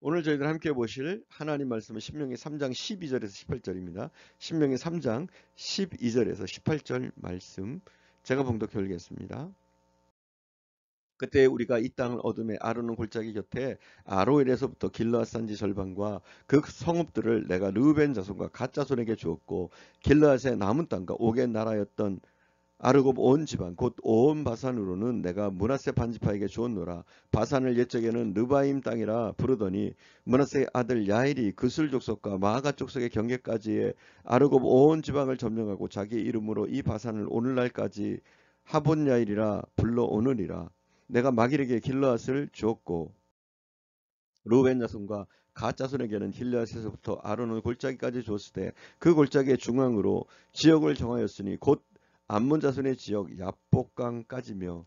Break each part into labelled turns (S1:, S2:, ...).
S1: 오늘 저희들 함께 보실 하나님 말씀은 신명기 3장 12절에서 18절입니다. 신명기 3장 12절에서 18절 말씀 제가 봉독해 올리겠습니다. 그때 우리가 이 땅을 얻음에 아르논 골짜기 곁에 아로엘에서부터 길르앗 산지 절반과 그 성읍들을 내가 르우벤 자손과 갓 자손에게 주었고, 길르앗의 남은 땅과 옥의 나라였던 아르곱 온 지방 곧 온 바산으로는 내가 므낫세 반지파에게 주었노라. 바산을 옛적에는 르바임 땅이라 부르더니 므낫세의 아들 야일이 그술 족속과 마아가 족속의 경계까지의 아르곱 온 지방을 점령하고 자기 이름으로 이 바산을 오늘날까지 하본 야일이라 불러오느니라. 내가 마길에게 길르앗을 주었고, 루벤 자손과 갓 자손에게는 길르앗에서부터 아르논 골짜기까지 주었을 때 그 골짜기의 중앙으로 지역을 정하였으니 곧 암몬 자손의 지역 야복강까지며,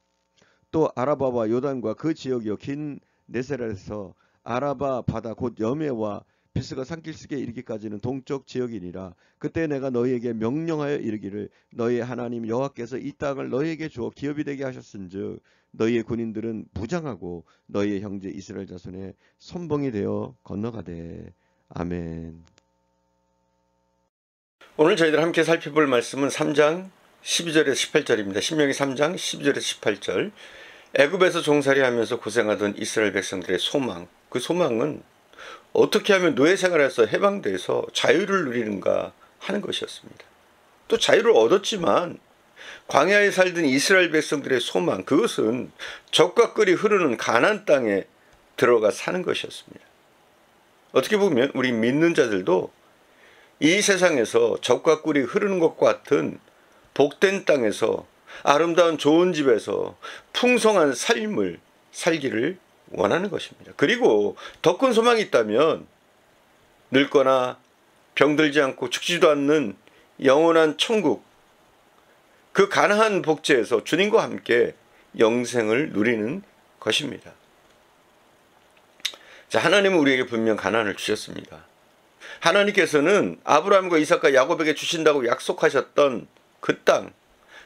S1: 또 아라바와 요단과 그 지역이요 긴 네세랄에서 아라바 바다 곧 여메와 비스가 산길스게 이르기까지는 동쪽 지역이니라. 그때 내가 너희에게 명령하여 이르기를 너희의 하나님 여호와께서 이 땅을 너희에게 주어 기업이 되게 하셨은즉 너희의 군인들은 무장하고 너희의 형제 이스라엘 자손의 선봉이 되어 건너가되. 아멘.
S2: 오늘 저희들 함께 살펴볼 말씀은 3장 12절에서 18절입니다. 신명기 3장 12절에서 18절. 애굽에서 종살이 하면서 고생하던 이스라엘 백성들의 소망, 그 소망은 어떻게 하면 노예 생활에서 해방돼서 자유를 누리는가 하는 것이었습니다. 또 자유를 얻었지만 광야에 살던 이스라엘 백성들의 소망, 그것은 젖과 꿀이 흐르는 가나안 땅에 들어가 사는 것이었습니다. 어떻게 보면 우리 믿는 자들도 이 세상에서 젖과 꿀이 흐르는 것과 같은 복된 땅에서 아름다운 좋은 집에서 풍성한 삶을 살기를 원하는 것입니다. 그리고 더 큰 소망이 있다면 늙거나 병들지 않고 죽지도 않는 영원한 천국, 그 가나안 복지에서 주님과 함께 영생을 누리는 것입니다. 자, 하나님은 우리에게 분명 가나안을 주셨습니다. 하나님께서는 아브라함과 이삭과 야곱에게 주신다고 약속하셨던 그 땅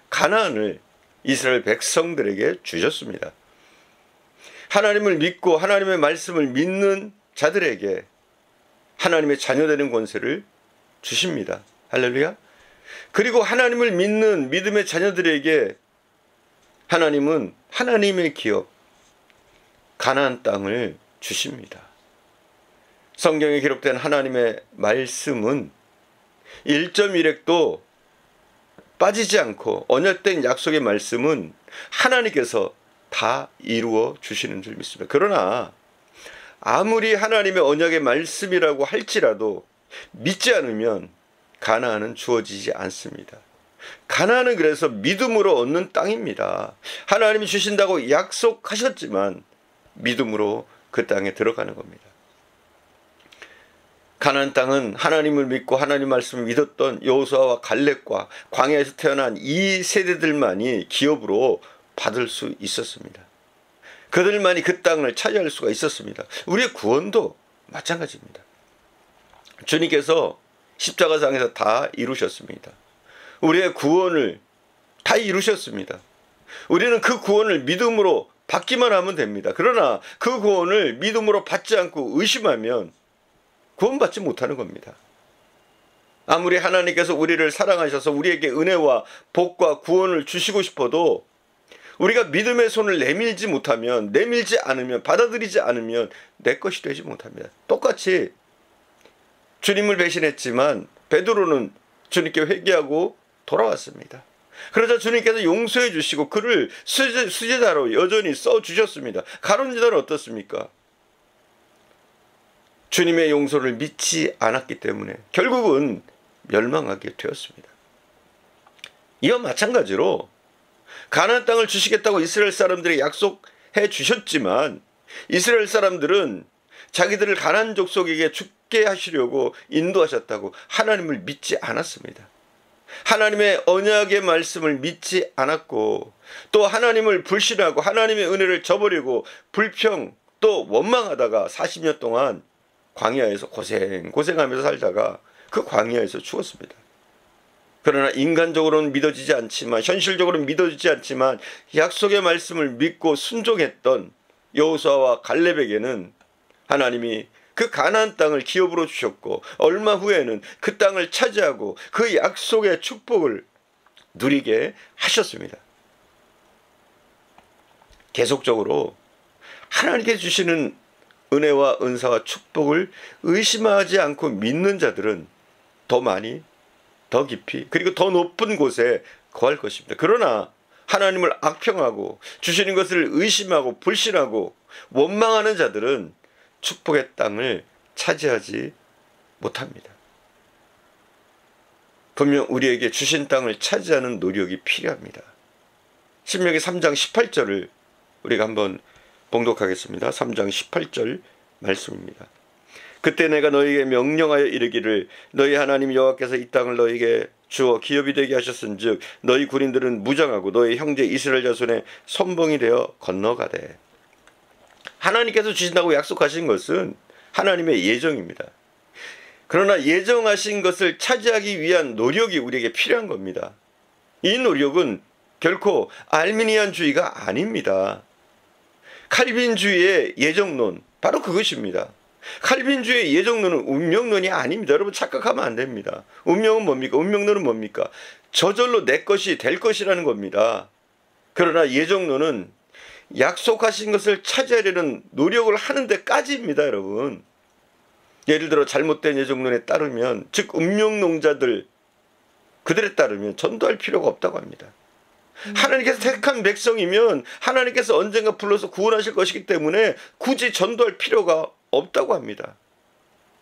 S2: 가나안을 이스라엘 백성들에게 주셨습니다. 하나님을 믿고 하나님의 말씀을 믿는 자들에게 하나님의 자녀되는 권세를 주십니다. 할렐루야. 그리고 하나님을 믿는 믿음의 자녀들에게 하나님은 하나님의 기업 가나안 땅을 주십니다. 성경에 기록된 하나님의 말씀은 1.1획도 빠지지 않고 언약된 약속의 말씀은 하나님께서 다 이루어 주시는 줄 믿습니다. 그러나 아무리 하나님의 언약의 말씀이라고 할지라도 믿지 않으면 가나안은 주어지지 않습니다. 가나안은 그래서 믿음으로 얻는 땅입니다. 하나님이 주신다고 약속하셨지만 믿음으로 그 땅에 들어가는 겁니다. 가나안 땅은 하나님을 믿고 하나님 말씀을 믿었던 여호수아와 갈렙과 광야에서 태어난 이 세대들만이 기업으로 받을 수 있었습니다. 그들만이 그 땅을 차지할 수가 있었습니다. 우리의 구원도 마찬가지입니다. 주님께서 십자가상에서 다 이루셨습니다. 우리의 구원을 다 이루셨습니다. 우리는 그 구원을 믿음으로 받기만 하면 됩니다. 그러나 그 구원을 믿음으로 받지 않고 의심하면 구원받지 못하는 겁니다. 아무리 하나님께서 우리를 사랑하셔서 우리에게 은혜와 복과 구원을 주시고 싶어도 우리가 믿음의 손을 내밀지 않으면 받아들이지 않으면 내 것이 되지 못합니다. 똑같이 주님을 배신했지만 베드로는 주님께 회개하고 돌아왔습니다. 그러자 주님께서 용서해 주시고 그를 수제자로 여전히 써주셨습니다. 가룟 유다는 어떻습니까? 주님의 용서를 믿지 않았기 때문에 결국은 멸망하게 되었습니다. 이와 마찬가지로 가나안 땅을 주시겠다고 이스라엘 사람들이 약속해 주셨지만 이스라엘 사람들은 자기들을 가나안 족속에게 죽게 하시려고 인도하셨다고 하나님을 믿지 않았습니다. 하나님의 언약의 말씀을 믿지 않았고 또 하나님을 불신하고 하나님의 은혜를 저버리고 불평 또 원망하다가 40년 동안 광야에서 고생하면서 살다가 그 광야에서 죽었습니다. 그러나 인간적으로는 믿어지지 않지만 현실적으로는 믿어지지 않지만 약속의 말씀을 믿고 순종했던 여호수아와 갈렙에게는 하나님이 그 가나안 땅을 기업으로 주셨고 얼마 후에는 그 땅을 차지하고 그 약속의 축복을 누리게 하셨습니다. 계속적으로 하나님께 주시는 은혜와 은사와 축복을 의심하지 않고 믿는 자들은 더 많이, 더 깊이, 그리고 더 높은 곳에 거할 것입니다. 그러나 하나님을 악평하고 주시는 것을 의심하고 불신하고 원망하는 자들은 축복의 땅을 차지하지 못합니다. 분명 우리에게 주신 땅을 차지하는 노력이 필요합니다. 신명기 3장 18절을 우리가 한번 봉독하겠습니다. 3장 18절 말씀입니다. 그때 내가 너희에게 명령하여 이르기를 너희 하나님 여호와께서 이 땅을 너희에게 주어 기업이 되게 하셨은즉 너희 군인들은 무장하고 너희 형제 이스라엘 자손의 선봉이 되어 건너가되. 하나님께서 주신다고 약속하신 것은 하나님의 예정입니다. 그러나 예정하신 것을 차지하기 위한 노력이 우리에게 필요한 겁니다. 이 노력은 결코 알미니안주의가 아닙니다. 칼빈주의의 예정론, 바로 그것입니다. 칼빈주의의 예정론은 운명론이 아닙니다. 여러분 착각하면 안 됩니다. 운명은 뭡니까? 운명론은 뭡니까? 저절로 내 것이 될 것이라는 겁니다. 그러나 예정론은 약속하신 것을 차지하려는 노력을 하는 데까지입니다, 여러분. 예를 들어 잘못된 예정론에 따르면, 즉 운명론자들 그들에 따르면 전도할 필요가 없다고 합니다. 하나님께서 택한 백성이면 하나님께서 언젠가 불러서 구원하실 것이기 때문에 굳이 전도할 필요가 없다고 합니다.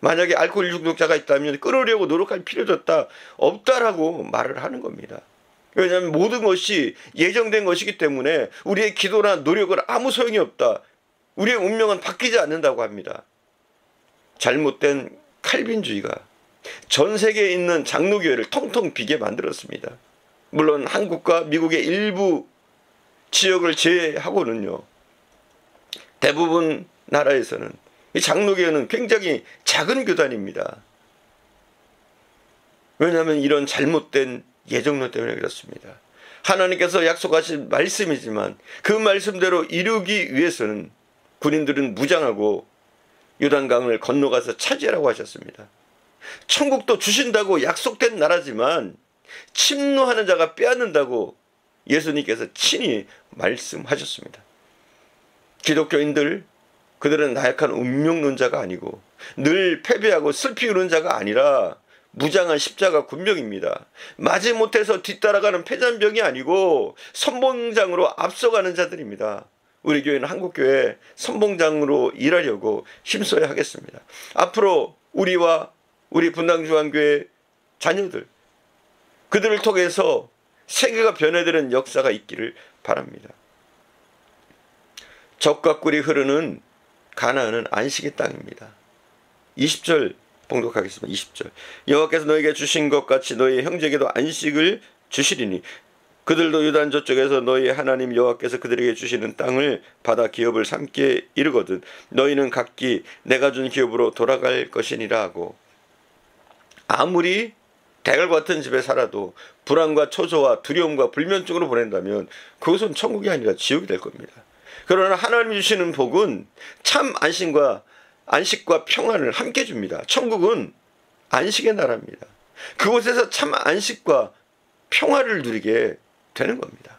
S2: 만약에 알코올 중독자가 있다면 끊으려고 노력할 필요도 없다라고 말을 하는 겁니다. 왜냐하면 모든 것이 예정된 것이기 때문에 우리의 기도나 노력은 아무 소용이 없다. 우리의 운명은 바뀌지 않는다고 합니다. 잘못된 칼빈주의가 전 세계에 있는 장로교회를 텅텅 비게 만들었습니다. 물론 한국과 미국의 일부 지역을 제외하고는요, 대부분 나라에서는 이 장로교회는 굉장히 작은 교단입니다. 왜냐하면 이런 잘못된 예정론 때문에 그렇습니다. 하나님께서 약속하신 말씀이지만 그 말씀대로 이루기 위해서는 군인들은 무장하고 요단강을 건너가서 차지하라고 하셨습니다. 천국도 주신다고 약속된 나라지만 침노하는 자가 빼앗는다고 예수님께서 친히 말씀하셨습니다. 기독교인들, 그들은 나약한 운명론자가 아니고 늘 패배하고 슬피 우는 자가 아니라 무장한 십자가 군병입니다. 마지못해서 뒤따라가는 패잔병이 아니고 선봉장으로 앞서가는 자들입니다. 우리 교회는 한국교회 선봉장으로 일하려고 힘써야 하겠습니다. 앞으로 우리와 우리 분당중앙교회 자녀들, 그들을 통해서 세계가 변해되는 역사가 있기를 바랍니다. 젖과 꿀이 흐르는 가나안은 안식의 땅입니다. 20절 봉독하겠습니다. 20절. 여호와께서 너에게 주신 것 같이 너희 형제에게도 안식을 주시리니 그들도 유단 저쪽에서 너희 하나님 여호와께서 그들에게 주시는 땅을 받아 기업을 삼게 이르거든 너희는 각기 내가 준 기업으로 돌아갈 것이니라 하고. 아무리 대갈 같은 집에 살아도 불안과 초조와 두려움과 불면증으로 보낸다면 그것은 천국이 아니라 지옥이 될 겁니다. 그러나 하나님이 주시는 복은 참 안식과 평안을 함께 줍니다. 천국은 안식의 나라입니다. 그곳에서 참 안식과 평화를 누리게 되는 겁니다.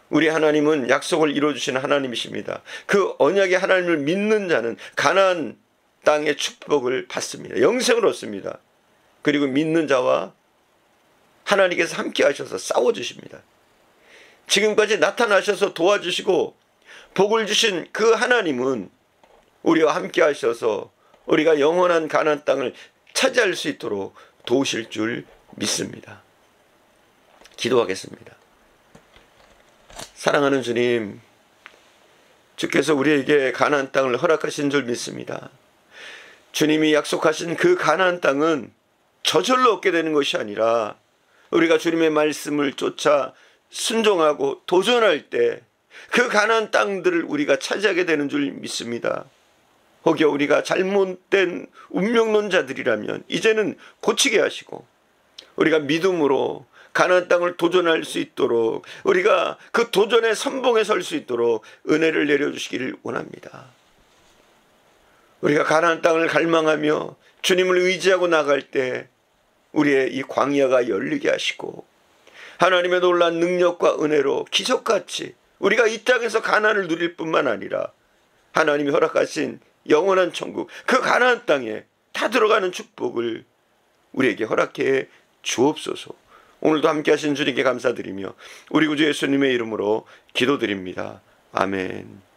S2: 우리 하나님은 약속을 이루어주시는 하나님이십니다. 그 언약의 하나님을 믿는 자는 가나안 땅의 축복을 받습니다. 영생을 얻습니다. 그리고 믿는 자와 하나님께서 함께 하셔서 싸워주십니다. 지금까지 나타나셔서 도와주시고 복을 주신 그 하나님은 우리와 함께 하셔서 우리가 영원한 가나안 땅을 차지할 수 있도록 도우실 줄 믿습니다. 기도하겠습니다. 사랑하는 주님, 주께서 우리에게 가나안 땅을 허락하신 줄 믿습니다. 주님이 약속하신 그 가나안 땅은 저절로 얻게 되는 것이 아니라 우리가 주님의 말씀을 쫓아 순종하고 도전할 때 그 가나안 땅들을 우리가 차지하게 되는 줄 믿습니다. 혹여 우리가 잘못된 운명론자들이라면 이제는 고치게 하시고 우리가 믿음으로 가나안 땅을 도전할 수 있도록 우리가 그 도전의 선봉에 설 수 있도록 은혜를 내려주시기를 원합니다. 우리가 가나안 땅을 갈망하며 주님을 의지하고 나갈 때 우리의 이 광야가 열리게 하시고 하나님의 놀라운 능력과 은혜로 기적같이 우리가 이 땅에서 가나안을 누릴 뿐만 아니라 하나님이 허락하신 영원한 천국, 그 가나안 땅에 다 들어가는 축복을 우리에게 허락해 주옵소서. 오늘도 함께 하신 주님께 감사드리며 우리 구주 예수님의 이름으로 기도드립니다. 아멘.